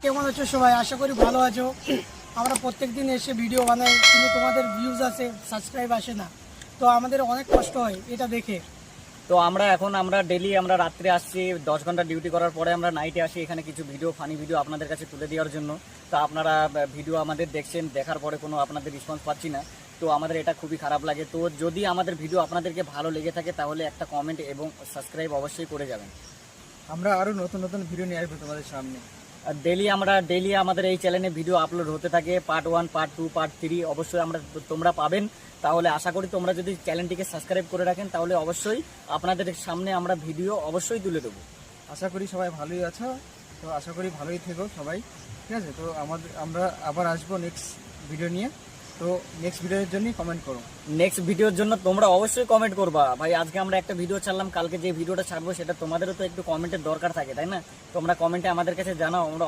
কেমন আছো সবাই? আশা করি ভালো আছো। আমরা প্রত্যেকদিন এসে ভিডিও বানাই, কিন্তু তোমাদের ভিউজ আছে, সাবস্ক্রাইব আসে না। তো আমাদের অনেক কষ্ট হয় এটা দেখে। তো আমরা ডেলি আমরা রাত্রে আসছি 10 ঘন্টা ডিউটি করার পরে আমরা নাইটে আসি এখানে কিছু ভিডিও ফানি ভিডিও আপনাদের কাছে তুলে দেওয়ার জন্য। তো আপনারা ভিডিও আমাদের দেখছেন, দেখার পরে কোনো আপনাদের রেসপন্স পাচ্ছি না, তো আমাদের এটা খুবই খারাপ লাগে। তো যদি আমাদের ভিডিও আপনাদেরকে ভালো লেগে থাকে তাহলে একটা কমেন্ট এবং সাবস্ক্রাইব অবশ্যই করে যাবেন। আমরা আরো নতুন নতুন ভিডিও নিয়ে আসবো তোমাদের সামনে। ডেলি আমাদের এই চ্যানেলে ভিডিও আপলোড হতে থাকে, পার্ট 1, পার্ট 2, পার্ট 3 অবশ্যই তোমরা পাবেন। তাহলে আশা করি তোমরা যদি চ্যানেলটিকে সাবস্ক্রাইব করে রাখেন তাহলে অবশ্যই আপনাদের সামনে আমরা ভিডিও অবশ্যই তুলে দেবো। আশা করি সবাই ভালোই আছো, তো আশা করি ভালোই থেকো সবাই, ঠিক আছে? তো আমরা আবার আসবো নেক্সট ভিডিও নিয়ে। তো নেক্সট ভিডিওর জন্য কমেন্ট করো। নেক্সট ভিডিওর জন্য তোমরা অবশ্যই কমেন্ট করবা। ভাই আজকে আমরা একটা ভিডিও ছাড়লাম, কালকে যে ভিডিওটা ছাড়বো সেটা তোমাদেরও তো একটু কমেন্টের দরকার থাকে, তাই না? তোমরা কমেন্টে আমাদের কাছে জানাও, আমরা